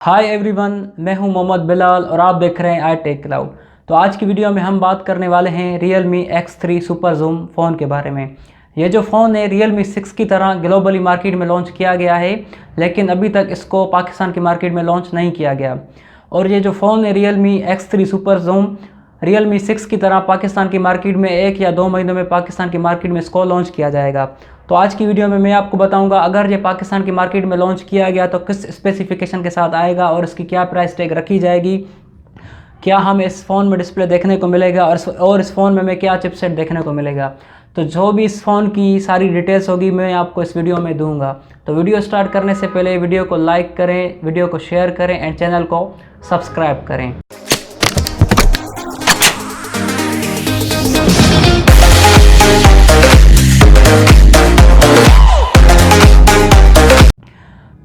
Hi everyone, मैं हूं मोहम्मद बिलाल और आप देख रहे हैं आई टेक क्लाउड। तो आज की वीडियो में हम बात करने वाले हैं Realme X3 super zoom phone के बारे में। ये जो फ़ोन है Realme 6 की तरह ग्लोबली मार्केट में लॉन्च किया गया है, लेकिन अभी तक इसको पाकिस्तान की मार्केट में लॉन्च नहीं किया गया। और ये जो फ़ोन है Realme X3 super zoom Realme 6 की तरह पाकिस्तान की मार्केट में 1 या 2 महीनों में पाकिस्तान की मार्केट में इसको लॉन्च किया जाएगा। तो आज की वीडियो में मैं आपको बताऊंगा अगर ये पाकिस्तान की मार्केट में लॉन्च किया गया तो किस स्पेसिफिकेशन के साथ आएगा और इसकी क्या प्राइस टैग रखी जाएगी, क्या हमें इस फ़ोन में डिस्प्ले देखने को मिलेगा और इस फ़ोन में हमें क्या चिपसेट देखने को मिलेगा। तो जो भी इस फ़ोन की सारी डिटेल्स होगी मैं आपको इस वीडियो में दूंगा। तो वीडियो स्टार्ट करने से पहले वीडियो को लाइक करें, वीडियो को शेयर करें एंड चैनल को सब्सक्राइब करें।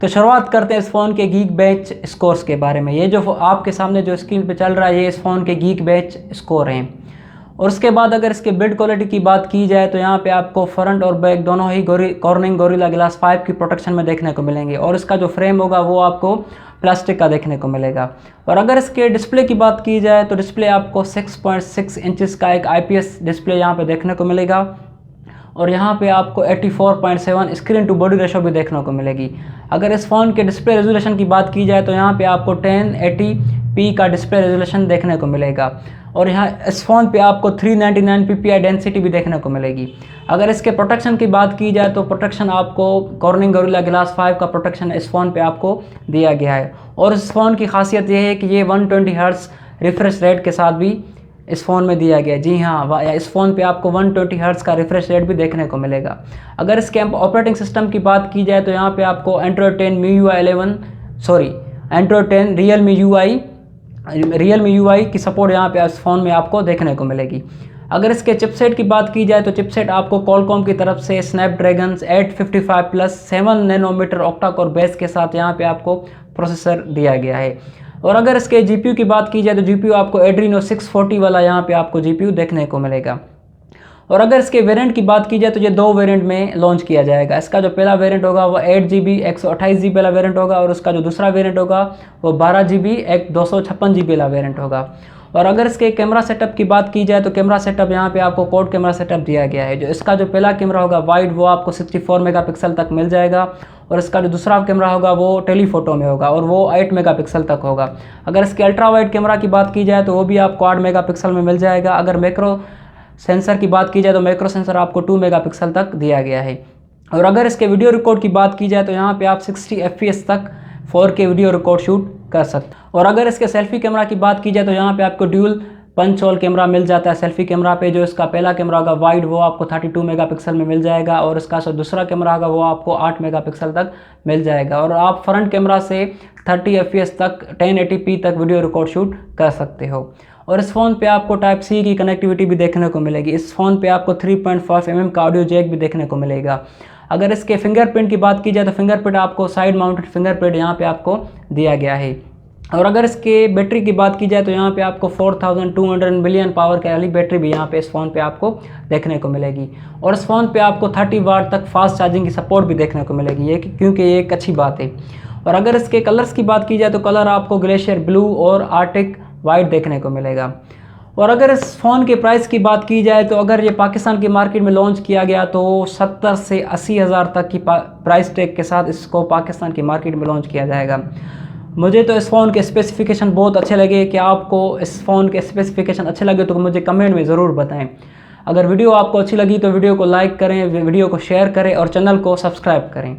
तो शुरुआत करते हैं इस फ़ोन के गीक बेंच स्कोर्स के बारे में। ये जो आपके सामने जो स्क्रीन पे चल रहा है ये इस फ़ोन के गीक बेंच स्कोर हैं। और उसके बाद अगर इसके बिल्ड क्वालिटी की बात की जाए तो यहाँ पे आपको फ्रंट और बैक दोनों ही कॉर्निंग गोरिल्ला ग्लास 5 की प्रोटेक्शन में देखने को मिलेंगे और इसका जो फ्रेम होगा वो आपको प्लास्टिक का देखने को मिलेगा। और अगर इसके डिस्प्ले की बात की जाए तो डिस्प्ले आपको 6.6 इंचज़ का एक IPS डिस्प्ले यहाँ पे देखने को मिलेगा और यहाँ पे आपको 84.7 स्क्रीन टू बॉडी रेशो भी देखने को मिलेगी। अगर इस फ़ोन के डिस्प्ले रेजोल्यूशन की बात की जाए तो यहाँ पे आपको 1080p का डिस्प्ले रेजोल्यूशन देखने को मिलेगा और यहाँ इस फ़ोन पे आपको 399 ppi डेंसिटी भी देखने को मिलेगी। अगर इसके प्रोटेक्शन की बात की जाए तो प्रोटेक्शन आपको कॉर्निंग गोरिल्ला ग्लास 5 का प्रोटेक्शन इस फ़ोन पे आपको दिया गया है। और इस फ़ोन की खासियत यह है कि ये 120 हर्ट्ज़ रिफ्रेश रेट के साथ भी इस फ़ोन में दिया गया। जी हाँ, इस फ़ोन पे आपको 120 हर्ट्ज़ का रिफ्रेश रेट भी देखने को मिलेगा। अगर इसके ऑपरेटिंग सिस्टम की बात की जाए तो यहाँ पे आपको Android 10 Realme UI की सपोर्ट यहाँ पे इस फ़ोन में आपको देखने को मिलेगी। अगर इसके चिपसेट की बात की जाए तो चिपसेट आपको क्वालकॉम की तरफ से Snapdragon 855+ 7 nanometre octa core base के साथ यहाँ पे आपको प्रोसेसर दिया गया है। और अगर इसके GPU की बात की जाए तो GPU आपको Adreno 640 वाला यहाँ पे आपको GPU देखने को मिलेगा। और अगर इसके वेरिएंट की बात की जाए तो ये 2 वेरिएंट में लॉन्च किया जाएगा। इसका जो पहला वेरिएंट होगा वो 8GB 128GB वाला वेरिएंट होगा और उसका जो दूसरा वेरिएंट होगा वो 12GB 256GB वाला वेरिएंट होगा। और अगर इसके कैमरा सेटअप की बात की जाए तो कैमरा सेटअप यहाँ पे आपको क्वाड कैमरा सेटअप दिया गया है। जो इसका जो पहला कैमरा होगा वाइड वो आपको 64 मेगापिक्सल तक मिल जाएगा और इसका जो दूसरा कैमरा होगा वो टेलीफोटो में होगा और वो 8 मेगापिक्सल तक होगा। अगर इसके अल्ट्रा वाइड कैमरा की बात की जाए तो वो भी आपको 8 मेगापिक्सल में मिल जाएगा। अगर मैक्रो सेंसर की बात की जाए तो मैक्रो सेंसर आपको 2 मेगापिक्सल तक दिया गया है। और अगर इसके वीडियो रिकॉर्ड की बात की जाए तो यहाँ पे आप 60 FPS तक 4K वीडियो रिकॉर्ड शूट कर सकते। और अगर इसके सेल्फी कैमरा की बात की जाए तो यहाँ पे आपको ड्यूल पंच होल कैमरा मिल जाता है सेल्फी कैमरा पे। जो इसका पहला कैमरा होगा वाइड वो आपको 32 मेगापिक्सल में मिल जाएगा और इसका जो दूसरा कैमरा होगा वो आपको 8 मेगापिक्सल तक मिल जाएगा। और आप फ्रंट कैमरा से 30 FPS तक 1080p तक वीडियो रिकॉर्ड शूट कर सकते हो। और इस फ़ोन पे आपको Type-C की कनेक्टिविटी भी देखने को मिलेगी। इस फ़ोन पे आपको 3.5 mm का ऑडियो जैक भी देखने को मिलेगा। अगर इसके फिंगरप्रिंट की बात की जाए तो फिंगरप्रिंट आपको साइड माउंटेड फिंगरप्रिंट यहाँ पे आपको दिया गया है। और अगर इसके बैटरी की बात की जाए तो यहाँ पे आपको 4200 मिलियन पावर की वाली बैटरी भी यहाँ पे इस फ़ोन पे आपको देखने को मिलेगी। और इस फ़ोन पे आपको 30 वाट तक फास्ट चार्जिंग की सपोर्ट भी देखने को मिलेगी, ये क्योंकि ये एक अच्छी बात है। और अगर इसके कलर्स की बात की जाए तो कलर आपको ग्लेशियर ब्लू और आर्टिक वाइट देखने को मिलेगा। और अगर इस फ़ोन के प्राइस की बात की जाए तो अगर ये पाकिस्तान की मार्केट में लॉन्च किया गया तो 70 से 80 हज़ार तक की प्राइस टैग के साथ इसको पाकिस्तान की मार्केट में लॉन्च किया जाएगा। मुझे तो इस फ़ोन के स्पेसिफिकेशन बहुत अच्छे लगे। कि आपको इस फ़ोन के स्पेसिफिकेशन अच्छे लगे तो मुझे कमेंट में ज़रूर बताएं। अगर वीडियो आपको अच्छी लगी तो वीडियो को लाइक करें, वीडियो को शेयर करें और चैनल को सब्सक्राइब करें।